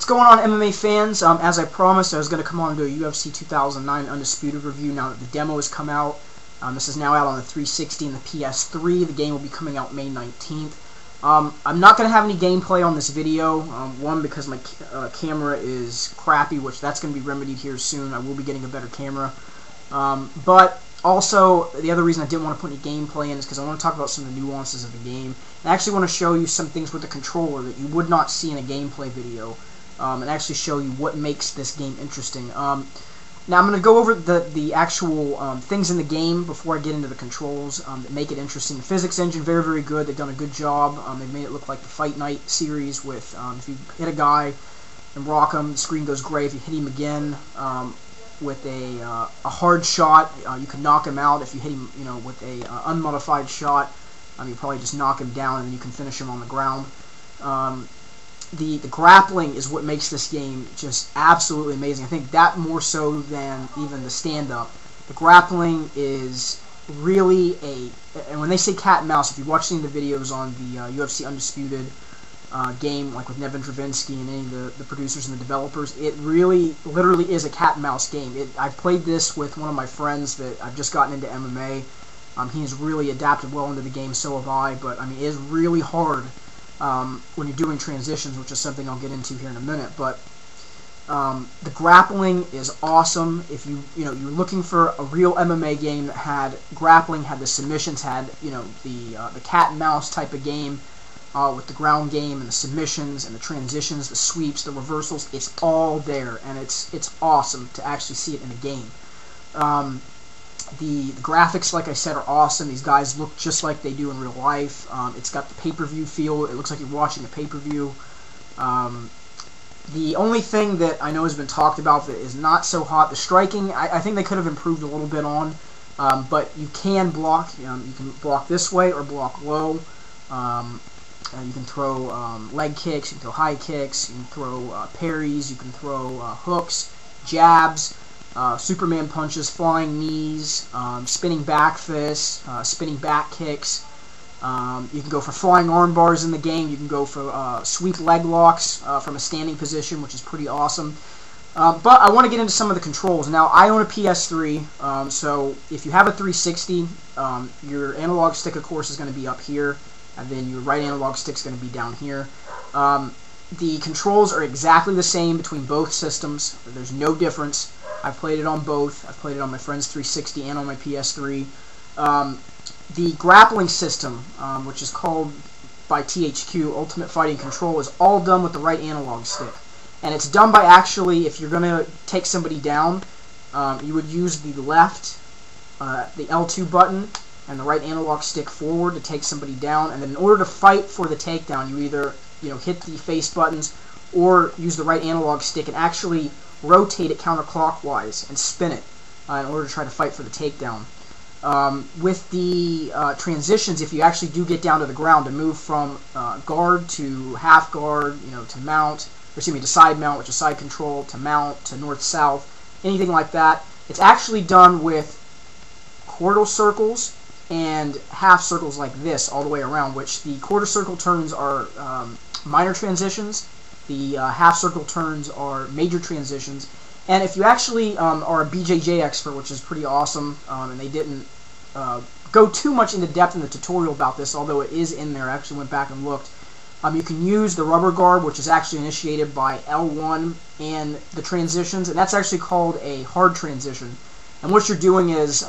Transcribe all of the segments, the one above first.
What's going on, MMA fans? As I promised, I was going to come on and do a UFC 2009 Undisputed review now that the demo has come out. This is now out on the 360 and the PS3. The game will be coming out May 19th. I'm not going to have any gameplay on this video. One, because my camera is crappy, which that's going to be remedied here soon. I will be getting a better camera. But also, the other reason I didn't want to put any gameplay in is because I want to talk about some of the nuances of the game. I actually want to show you some things with the controller that you would not see in a gameplay video. And actually show you what makes this game interesting. Now I'm going to go over the actual things in the game before I get into the controls that make it interesting. The physics engine, very, very good. They've done a good job. They've made it look like the Fight Night series with if you hit a guy and rock him, the screen goes gray. If you hit him again with a hard shot, you can knock him out. If you hit him with a unmodified shot, you probably just knock him down and then you can finish him on the ground. The grappling is what makes this game just absolutely amazing. I think that more so than even the stand-up. The grappling is really and when they say cat and mouse, if you've watched any of the videos on the UFC Undisputed game, like with Nevin Dravinsky and any of the producers and the developers, it really, literally is a cat and mouse game. I've played this with one of my friends that I've just gotten into MMA. He's really adapted well into the game, so have I, but I mean, it is really hard when you're doing transitions, which is something I'll get into here in a minute. But the grappling is awesome. If you're looking for a real MMA game that had grappling, had the submissions, had the cat and mouse type of game with the ground game and the submissions and the transitions, the sweeps, the reversals, it's all there, and it's awesome to actually see it in a game. The graphics, like I said, are awesome. These guys look just like they do in real life. It's got the pay-per-view feel. It looks like you're watching a pay-per-view. The only thing that I know has been talked about that is not so hot, the striking, I think they could have improved a little bit on. But you can block. You can block this way or block low. You can throw leg kicks. You can throw high kicks. You can throw parries. You can throw hooks, jabs. Superman punches, flying knees, spinning back fists, spinning back kicks. You can go for flying arm bars in the game. You can go for sweep leg locks from a standing position, which is pretty awesome. But I want to get into some of the controls. Now, I own a PS3, so if you have a 360, your analog stick, of course, is going to be up here, and then your right analog stick is going to be down here. The controls are exactly the same between both systems. There's no difference. I've played it on both. I've played it on my friend's 360 and on my PS3. The grappling system, which is called by THQ Ultimate Fighting Control, is all done with the right analog stick. And it's done by actually, if you're going to take somebody down, you would use the left, the L2 button, and the right analog stick forward to take somebody down. And then in order to fight for the takedown, you either hit the face buttons or use the right analog stick and actually rotate it counterclockwise and spin it in order to try to fight for the takedown. With the transitions, if you actually do get down to the ground, to move from guard to half guard, to mount, or excuse me, to side mount, which is side control, to mount, to north-south, anything like that, it's actually done with quarter circles and half circles like this all the way around, which the quarter circle turns are minor transitions. The half circle turns are major transitions. And if you actually are a BJJ expert, which is pretty awesome, and they didn't go too much into depth in the tutorial about this, although it is in there, I actually went back and looked, you can use the rubber guard, which is actually initiated by L1 and the transitions, and that's actually called a hard transition. And what you're doing is,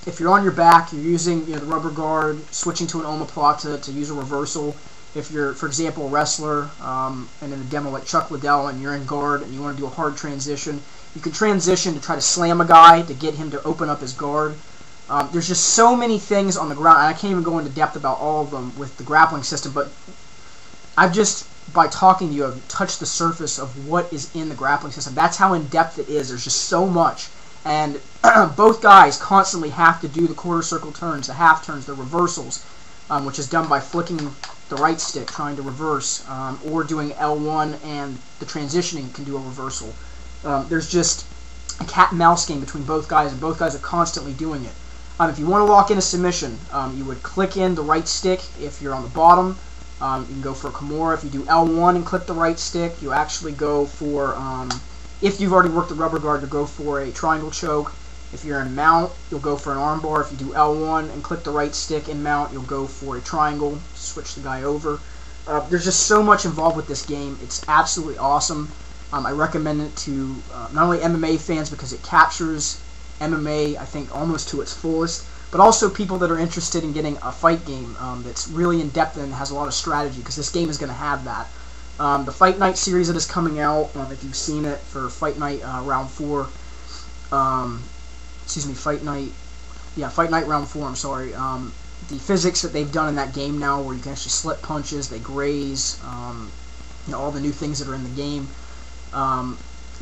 if you're on your back, you're using the rubber guard, switching to an omoplata to use a reversal. If you're, for example, a wrestler, and in a demo like Chuck Liddell, and you're in guard and you want to do a hard transition, you can transition to try to slam a guy to get him to open up his guard. There's just so many things on the ground, and I can't even go into depth about all of them with the grappling system, but I've just, by talking to you, I've touched the surface of what is in the grappling system. That's how in-depth it is. There's just so much. And both guys constantly have to do the quarter circle turns, the half turns, the reversals, which is done by flicking the right stick, trying to reverse, or doing L1, and the transitioning can do a reversal. There's just a cat and mouse game between both guys, and both guys are constantly doing it. If you want to lock in a submission, you would click in the right stick if you're on the bottom, You can go for a Kimura. If you do L1 and click the right stick, you actually go for, if you've already worked the rubber guard, you'll go for a triangle choke. If you're in mount, you'll go for an armbar. If you do L1 and click the right stick in mount, you'll go for a triangle, switch the guy over. There's just so much involved with this game. It's absolutely awesome. I recommend it to not only MMA fans because it captures MMA, I think, almost to its fullest, but also people that are interested in getting a fight game that's really in-depth and has a lot of strategy, because this game is going to have that. The Fight Night series that is coming out, if you've seen it, for Fight Night Round 4, Fight Night Round 4, I'm sorry. The physics that they've done in that game now, where you can actually slip punches, they graze, all the new things that are in the game.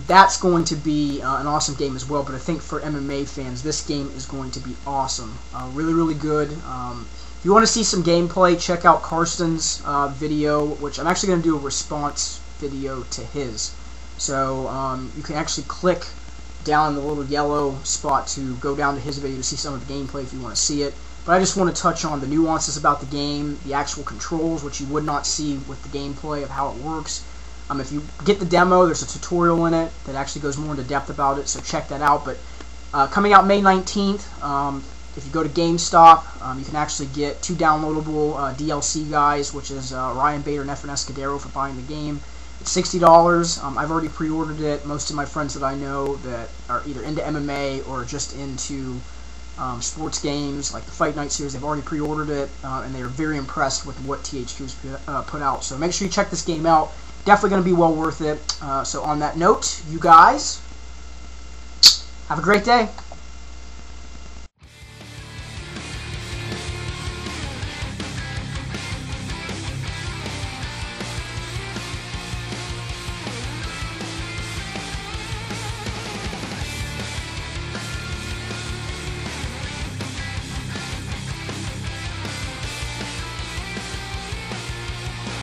That's going to be an awesome game as well, but I think for MMA fans, this game is going to be awesome. Really, really good. If you want to see some gameplay, check out Karsten's video, which I'm actually going to do a response video to his. So you can actually click down in the little yellow spot to go down to his video to see some of the gameplay if you want to see it. But I just want to touch on the nuances about the game, the actual controls, which you would not see with the gameplay of how it works. If you get the demo, there's a tutorial in it that actually goes more into depth about it, so check that out. But coming out May 19th, if you go to GameStop, you can actually get 2 downloadable DLC guys, which is Ryan Bader and Efren Escudero for buying the game. It's $60. I've already pre-ordered it. Most of my friends that I know that are either into MMA or just into sports games, like the Fight Night series, they've already pre-ordered it, and they are very impressed with what THQ's put out. So make sure you check this game out. Definitely going to be well worth it. So on that note, you guys, have a great day.